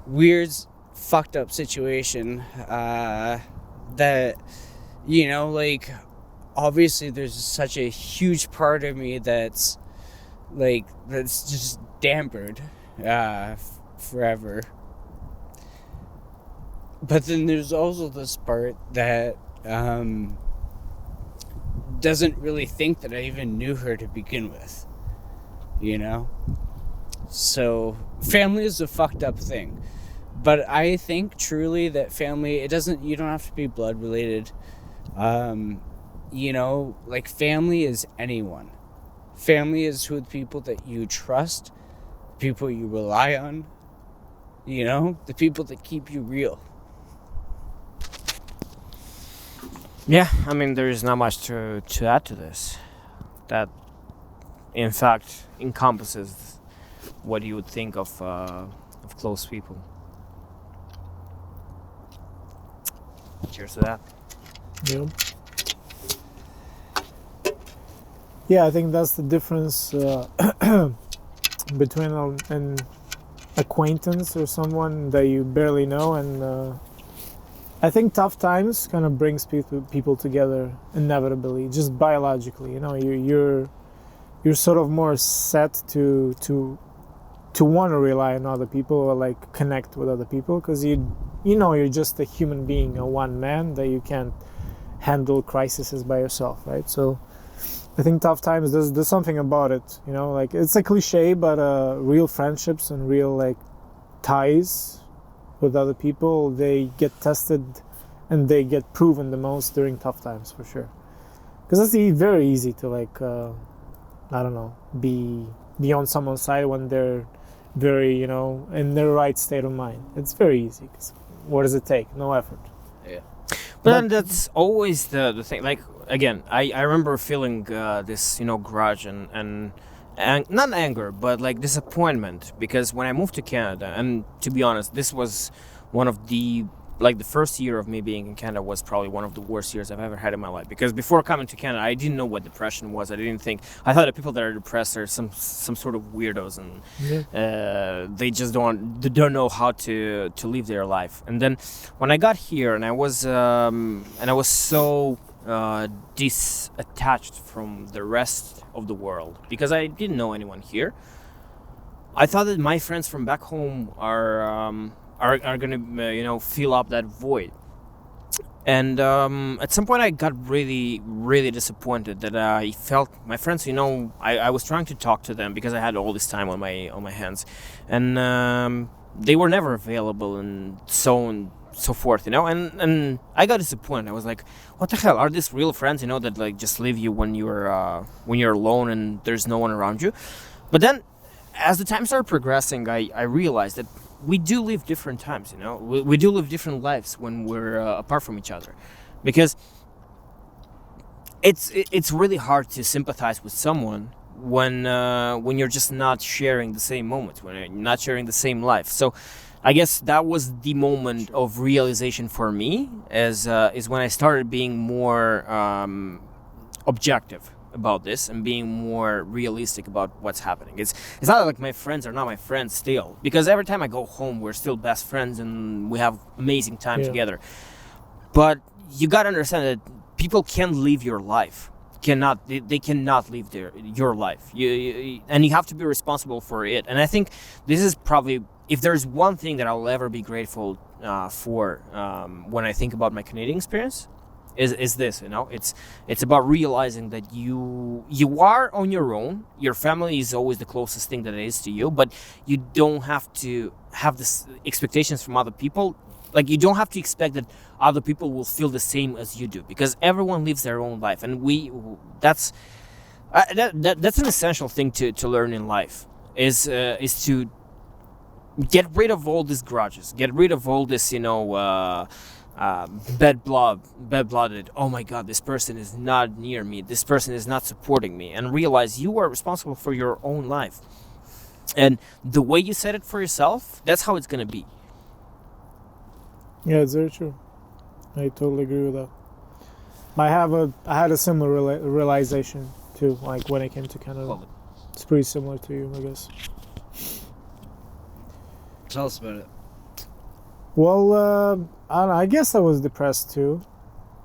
weird, fucked up situation, that, you know, like, obviously there's such a huge part of me that's just dampered forever. But then there's also this part that doesn't really think that I even knew her to begin with, you know? So family is a fucked up thing, but I think truly that family, you don't have to be blood related. You know, like, family is anyone. Family is who the people that you trust, people you rely on, you know, the people that keep you real. Yeah, I mean, there is not much to add to this. That, in fact, encompasses what you would think of close people. Cheers to that. Yeah. Yeah, I think that's the difference between an acquaintance or someone that you barely know, and I think tough times kind of brings people together inevitably, just biologically. You know, you're sort of more set to want to rely on other people or, like, connect with other people, because you know you're just a human being, a one man, that you can't handle crises by yourself, right? So I think tough times, there's something about it, you know, like, it's a cliche, but real friendships and real, like, ties with other people, they get tested and they get proven the most during tough times, for sure. Because it's very easy to, like, I don't know, be on someone's side when they're very, you know, in their right state of mind. It's very easy. 'Cause what does it take? No effort. Yeah. But then that's always the thing. Like, again, I remember feeling this, grudge and not anger, but like disappointment, because when I moved to Canada, and to be honest, this was one of the first year of me being in Canada was probably one of the worst years I've ever had in my life. Because before coming to Canada, I didn't know what depression was. I thought that people that are depressed are some sort of weirdos, and they just don't know how to live their life. And then when I got here, and I was so disattached from the rest of the world, because I didn't know anyone here. I thought that my friends from back home are gonna fill up that void. And at some point I got really, really disappointed that I felt my friends, I was trying to talk to them because I had all this time on my hands, and they were never available, and so on so forth, and I got disappointed. I was like, what the hell, are these real friends, that like just leave you when you're alone and there's no one around you? But then as the time started progressing, I realized that we do live different times, we do live different lives when we're apart from each other, because it's really hard to sympathize with someone when you're just not sharing the same moments, when you're not sharing the same life. So I guess that was the moment of realization for me, is when I started being more objective about this and being more realistic about what's happening. It's not like my friends are not my friends still, because every time I go home we're still best friends and we have amazing time together. But you gotta understand that people can't live your life. They cannot live your life. And you have to be responsible for it. And I think this is probably, if there's one thing that I'll ever be grateful for when I think about my Canadian experience, is this, it's about realizing that you are on your own. Your family is always the closest thing that it is to you, but you don't have to have this expectations from other people. Like, you don't have to expect that other people will feel the same as you do, because everyone lives their own life, and that's an essential thing to learn in life, is to get rid of all these grudges, get rid of all this bed-blooded, oh my god, this person is not near me, this person is not supporting me, and realize you are responsible for your own life, and the way you set it for yourself, that's how it's gonna be. Yeah, it's very true. I totally agree with that. I had a similar realization too, like when I came to Canada. It's pretty similar to you, I guess. Tell us about it. Well, I don't know, I guess I was depressed too,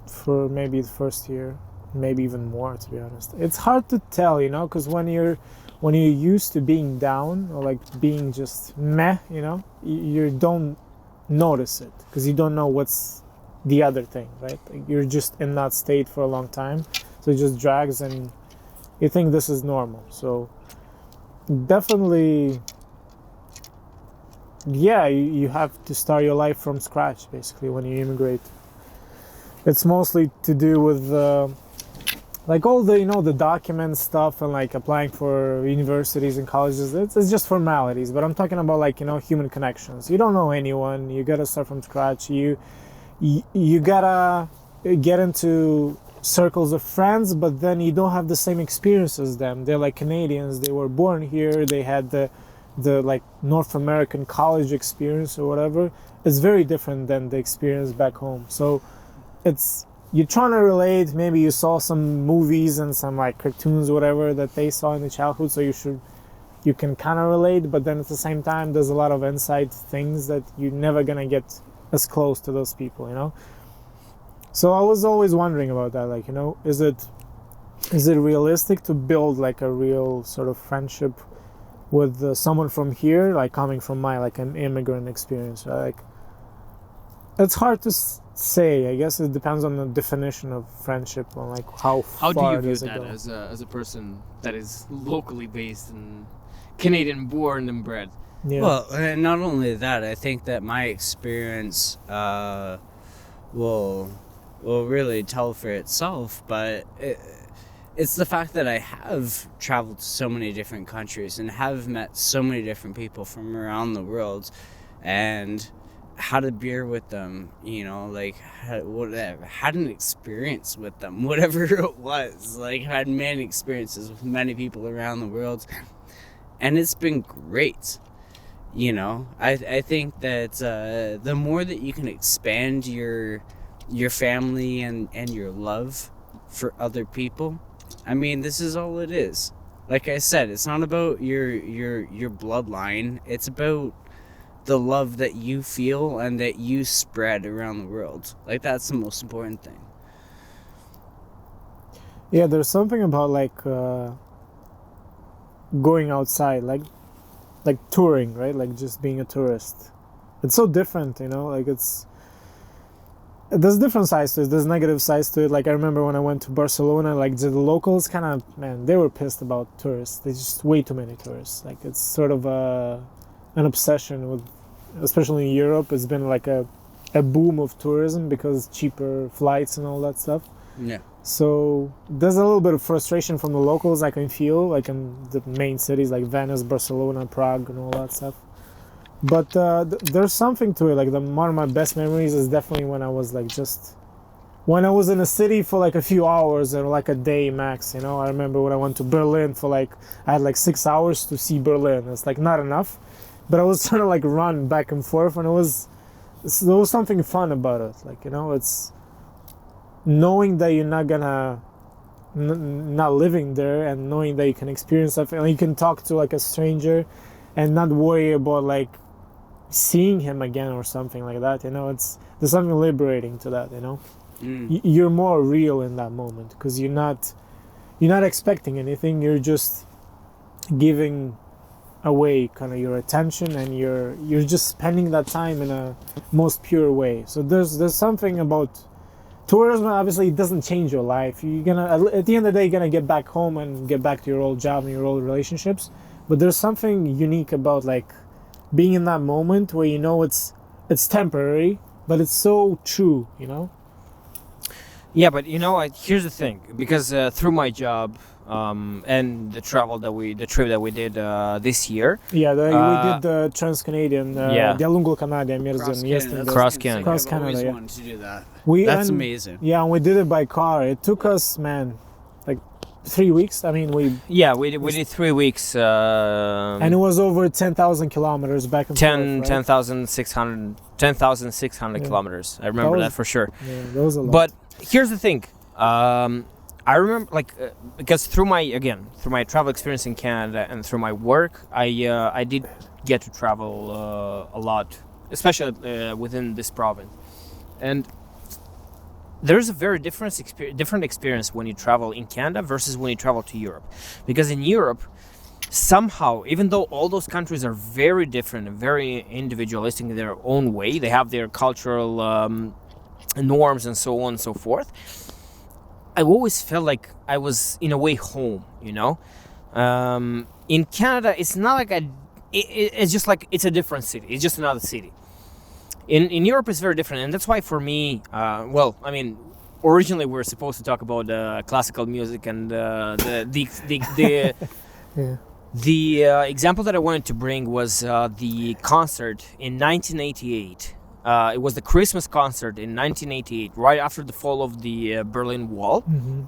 for maybe the first year, maybe even more, to be honest. It's hard to tell, because when you're used to being down, or like being just meh, you don't notice it, because you don't know what's the other thing, right? Like, you're just in that state for a long time, so it just drags, and you think this is normal. So definitely, yeah, you have to start your life from scratch, basically, when you immigrate. It's mostly to do with like all the the document stuff, and like applying for universities and colleges. It's just formalities, but I'm talking about like human connections. You don't know anyone, you gotta start from scratch. You gotta get into circles of friends, but then you don't have the same experience as them. They're like Canadians, they were born here, they had the like North American college experience or whatever. It's very different than the experience back home. So you're trying to relate. Maybe you saw some movies and some like cartoons or whatever that they saw in the childhood, so you can kind of relate, but then at the same time there's a lot of inside things that you're never gonna get as close to those people, So I was always wondering about that, like, is it realistic to build like a real sort of friendship with someone from here, like coming from my like an immigrant experience, right? Like, it's hard to say. I guess it depends on the definition of friendship, and like how do far you view does it that go. as a person that is locally based and Canadian born and bred? Yeah. Well, and not only that, I think that my experience will really tell for itself, but it's the fact that I have traveled to so many different countries and have met so many different people from around the world, and had a beer with them, you know, like had an experience with them, whatever it was, like had many experiences with many people around the world, and it's been great. You know, I think that the more that you can expand your family and your love for other people, I mean, this is all it is. Like I said, it's not about your bloodline. It's about the love that you feel and that you spread around the world. Like, that's the most important thing. Yeah, there's something about like going outside, like touring, right? Like just being a tourist. It's so different, you know. Like there's different sides to it. There's negative sides to it. Like I remember when I went to Barcelona, like the locals kind of, man, they were pissed about tourists. There's just way too many tourists. Like it's sort of an obsession with, especially in Europe, it's been like a boom of tourism because cheaper flights and all that stuff. Yeah. So there's a little bit of frustration from the locals I can feel, like in the main cities like Venice, Barcelona, Prague, and all that stuff. But there's something to it. Like one of my best memories is definitely when I was like when I was in a city for like a few hours or like a day max. You know, I remember when I went to Berlin for like, I had like 6 hours to see Berlin. It's like not enough, but I was trying to like run back and forth, and there was something fun about it. Like, you know, it's knowing that you're not gonna not living there, and knowing that you can experience something, and you can talk to like a stranger and not worry about like seeing him again or something like that. You know, there's something liberating to that. You know, you're more real in that moment because you're not expecting anything. You're just giving away kind of your attention, and you're just spending that time in a most pure way. So there's something about tourism. Obviously it doesn't change your life. You're gonna, at the end of the day, you're gonna get back home and get back to your old job and your old relationships, but there's something unique about like being in that moment where you know it's temporary, but it's so true, you know. Yeah, but you know, here's the thing, because through my job and the trip that we did this year. Yeah, we did the Trans-Canadian, Dialungul Canadian yesterday. Cross Canada. Cross Canada. I've always wanted to do that. That's amazing. Yeah, and we did it by car. It took us, man, like 3 weeks. I mean, we did 3 weeks. And it was over 10,000 kilometers back and forth. 10,600 kilometers. I remember that for sure. Yeah, that was a lot. But here's the thing. I remember, like, because through my travel experience in Canada and through my work, I did get to travel a lot, especially within this province. And there's a very different experience when you travel in Canada versus when you travel to Europe. Because in Europe, somehow, even though all those countries are very different and very individualistic in their own way, they have their cultural norms and so on and so forth, I always felt like I was in a way home, you know. In Canada, it's not like it's just like it's a different city. It's just another city. In Europe, it's very different, and that's why for me, originally we were supposed to talk about classical music and the example that I wanted to bring was the concert in 1988. It was the Christmas concert in 1988, right after the fall of the Berlin Wall. Mm-hmm.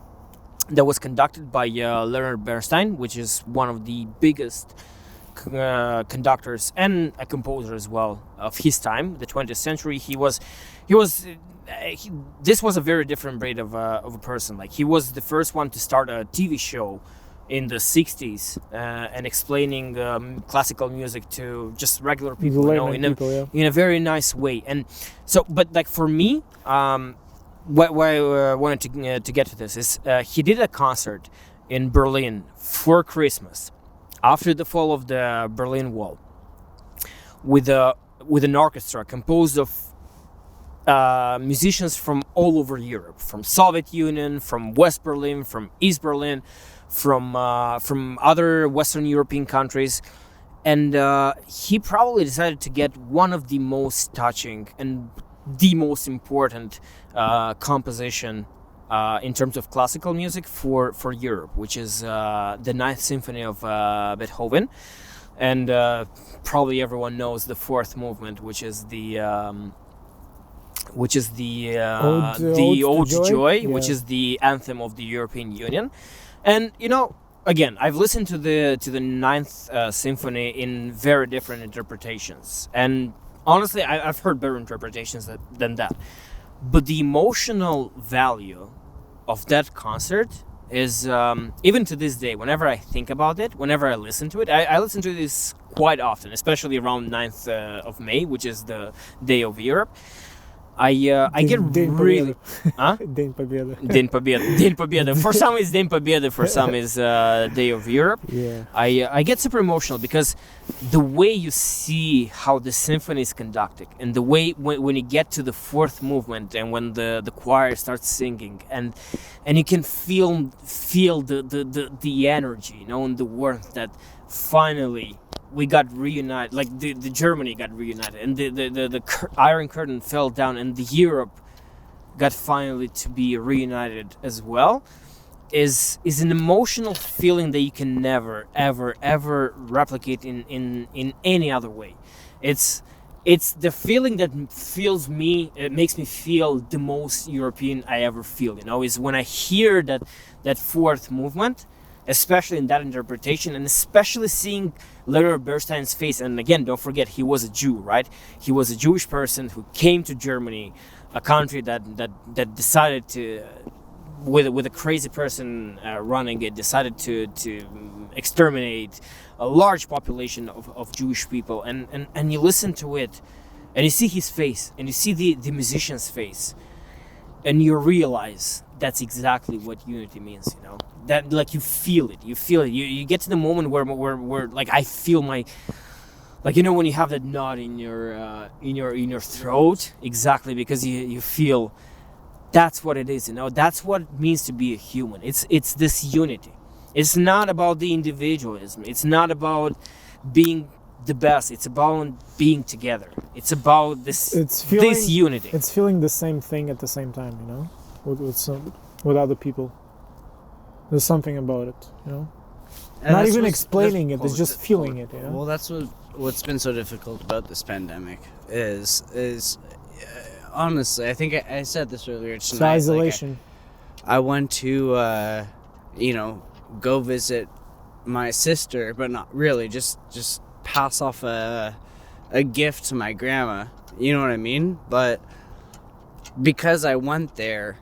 That was conducted by Leonard Bernstein, which is one of the biggest conductors and a composer as well of his time, the 20th century. This was a very different breed of a person. Like, he was the first one to start a TV show in the 60s and explaining classical music to just regular people, you know, in a very nice way. And so, but like for me, why I wanted to get to this is he did a concert in Berlin for Christmas after the fall of the Berlin Wall with an orchestra composed of musicians from all over Europe, from Soviet Union, from West Berlin, from East Berlin, from other Western European countries. And he probably decided to get one of the most touching and the most important composition in terms of classical music for Europe, which is the Ninth Symphony of Beethoven. and probably everyone knows the fourth movement, which is the Ode to Joy, which is the anthem of the European Union. And again, I've listened to the Ninth Symphony in very different interpretations, and honestly, I've heard better interpretations than that. But the emotional value of that concert is, even to this day, whenever I think about it, whenever I listen to it, I listen to this quite often, especially around 9th of May, which is the Day of Europe. I get really... Huh? День Победы. День Победы. День Победы. For some it's День Победы, for some is Day of Europe. Yeah. I get super emotional because the way you see how the symphony is conducted, and the way when you get to the fourth movement and when the choir starts singing, and you can feel the energy, and the warmth that finally we got reunited, like the Germany got reunited, and the Iron Curtain fell down, and the Europe got finally to be reunited as well, is an emotional feeling that you can never ever replicate in any other way. It's the feeling that it makes me feel the most European I ever feel, is when I hear that fourth movement, especially in that interpretation, and especially seeing Leonard Bernstein's face. And again, don't forget, he was a Jew, right? He was a Jewish person who came to Germany, a country that decided to, with a crazy person running it, decided to exterminate a large population of Jewish people. And you listen to it, and you see his face, and you see the musician's face, and you realize that's exactly what unity means, that like you feel it, you get to the moment where like I feel my, like when you have that knot in your throat, exactly, because you feel that's what it is, that's what it means to be a human. It's this unity. It's not about the individualism, it's not about being the best, it's about being together, it's about this unity. It's feeling the same thing at the same time, with other people. There's something about it, And not even explaining it, it's just feeling it, Well, that's what's been so difficult about this pandemic is honestly, I think I said this earlier tonight. It's isolation. I went to go visit my sister, but not really, just pass off a gift to my grandma, you know what I mean? But because I went there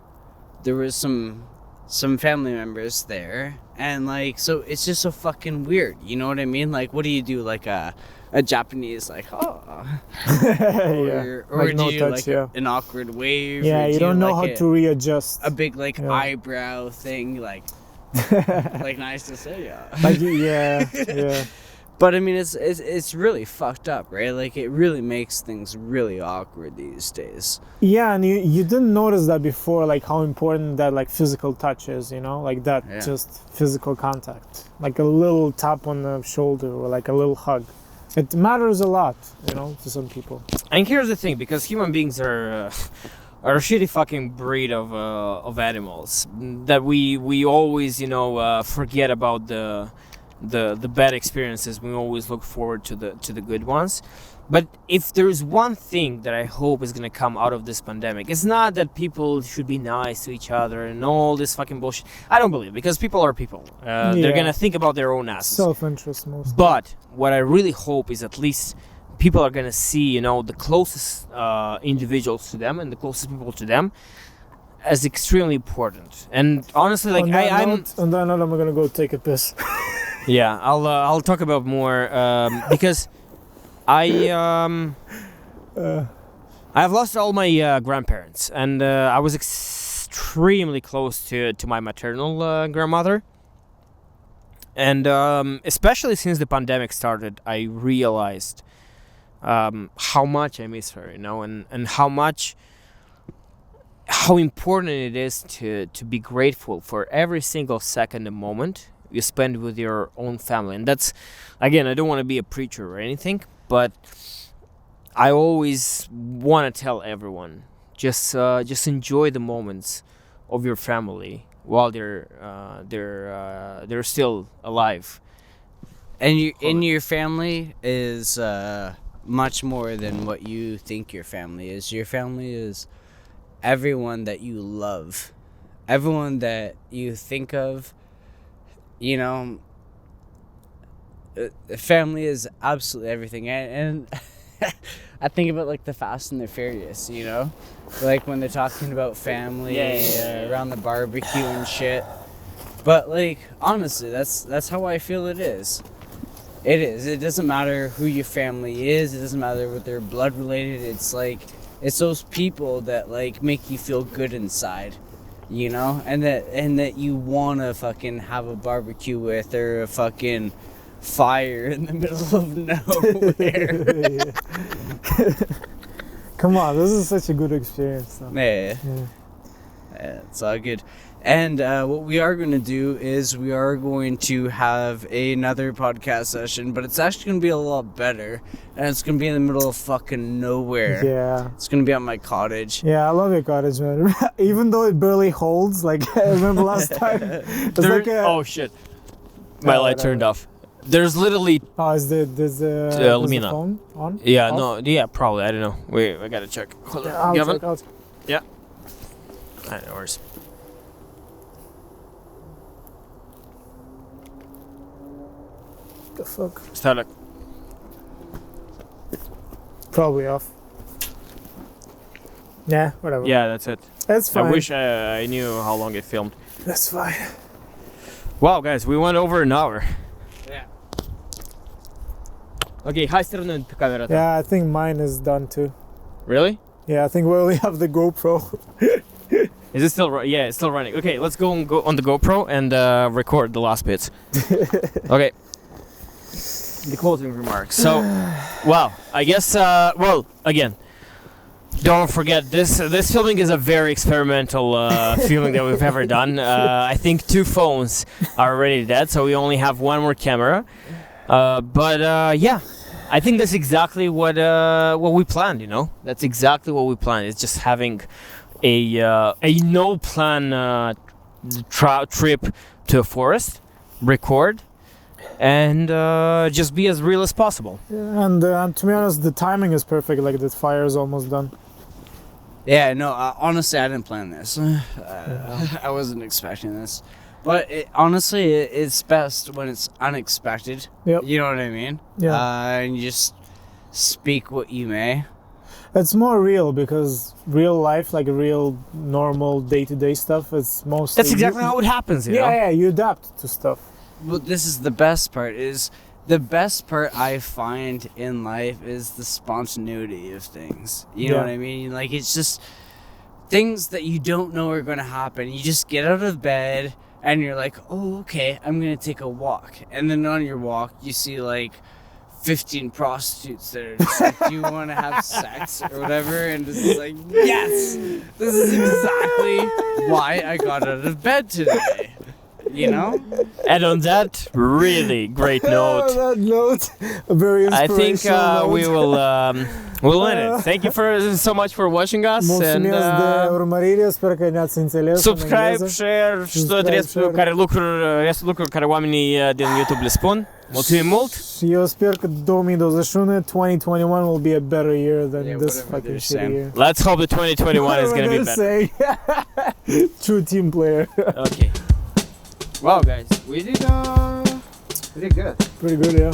was some family members there, and so it's just so fucking weird, you know what I mean? Like, what do you do, like a Japanese, like, oh, yeah. or like do no you touch, an awkward wave? Yeah, or you don't know how to readjust. A big eyebrow thing, like nice to say, yeah. But I mean, it's really fucked up, right? Like, it really makes things really awkward these days. Yeah, and you didn't notice that before, like how important that physical touch is, like that, just physical contact, like a little tap on the shoulder or like a little hug. It matters a lot, to some people. And here's the thing, because human beings are a shitty fucking breed of animals, that we always forget about the bad experiences. We always look forward to the good ones. But if there's one thing that I hope is gonna come out of this pandemic, it's not that people should be nice to each other and all this fucking bullshit. I don't believe, because people are people. They're gonna think about their own asses. Self-interest mostly. But what I really hope is at least people are gonna see, the closest individuals to them and the closest people to them as extremely important. And honestly, like on that note, I'm gonna go take a piss. Yeah, I'll talk about more because I've lost all my grandparents, and I was extremely close to my maternal grandmother, and especially since the pandemic started, I realized how much I miss her, and how important it is to be grateful for every single second and moment you spend with your own family. And that's, again, I don't want to be a preacher or anything, but I always want to tell everyone, just enjoy the moments of your family while they're still alive, And your family is much more than what you think your family is. Your family is everyone that you love, everyone that you think of. You know, family is absolutely everything, and I think about like the Fast and the Furious. You know, like when they're talking about family around the barbecue and shit. But like honestly, that's how I feel it is. It is. It doesn't matter who your family is. It doesn't matter what they're blood related. It's like it's those people that like make you feel good inside. You know, and that you wanna fucking have a barbecue with, or a fucking fire in the middle of nowhere. Come on, this is such a good experience. Though. Yeah, it's all good. And what we are going to do is we are going to have another podcast session, but it's actually going to be a lot better. And it's going to be in the middle of fucking nowhere. Yeah. It's going to be at my cottage. Yeah, I love your cottage, man. Even though it barely holds, like, I remember last time. It's like oh, shit. My light turned off. There's literally... Oh, is the phone on? Yeah, off? no, yeah, probably. I don't know. Wait, I got to check. Hold on. I'll Gaven? check out. Yeah. I know worries. The fuck? Start Probably off. Yeah, whatever. Yeah, that's it. That's fine. I wish I knew how long it filmed. That's fine. Wow, guys, we went over an hour. Yeah. Okay, high сторону камера. Yeah, I think mine is done too. Really? Yeah, I think we only have the GoPro. Is it still yeah, it's still running. Okay, let's go on the GoPro and record the last bits. Okay. The closing remarks. So, well, I guess well, again, don't forget this filming is a very experimental filming that we've ever done. I think 2 phones are already dead, so we only have 1 more camera. But yeah, I think that's exactly what we planned, you know? That's exactly what we planned. It's just having a no plan trip to a forest, record, and just be as real as possible. Yeah, and to be honest, the timing is perfect. Like the fire is almost done. Yeah, no, honestly, I didn't plan this. I wasn't expecting this. But honestly, it's best when it's unexpected. Yep. You know what I mean? Yeah. And you just speak what you may. It's more real because real life, like real normal day-to-day stuff, it's mostly... That's exactly how it happens, you know? Yeah, you adapt to stuff. Well, this is the best part, the best part I find in life is the spontaneity of things. You know what I mean? Like, it's just things that you don't know are going to happen. You just get out of bed and you're like, oh, okay, I'm going to take a walk. And then on your walk, you see like 15 prostitutes that are just like, do you want to have sex or whatever? And this is like, yes, this is exactly why I got out of bed today. You know? And on that really great note, That note, a very I think inspirational we note. we'll end it. Thank you so much for watching us. Mulțumesc de urmărire, sper că ne-ați înțeles. Subscribe, share și toate restul lucruri care oamenii din YouTube le spun. Mulțumim mult! Și eu sper că 2021 will be a better year than this fucking shitty year. Let's hope that 2021 is going to be better. True team player. Okay. Wow, guys, we did good. Pretty good, yeah.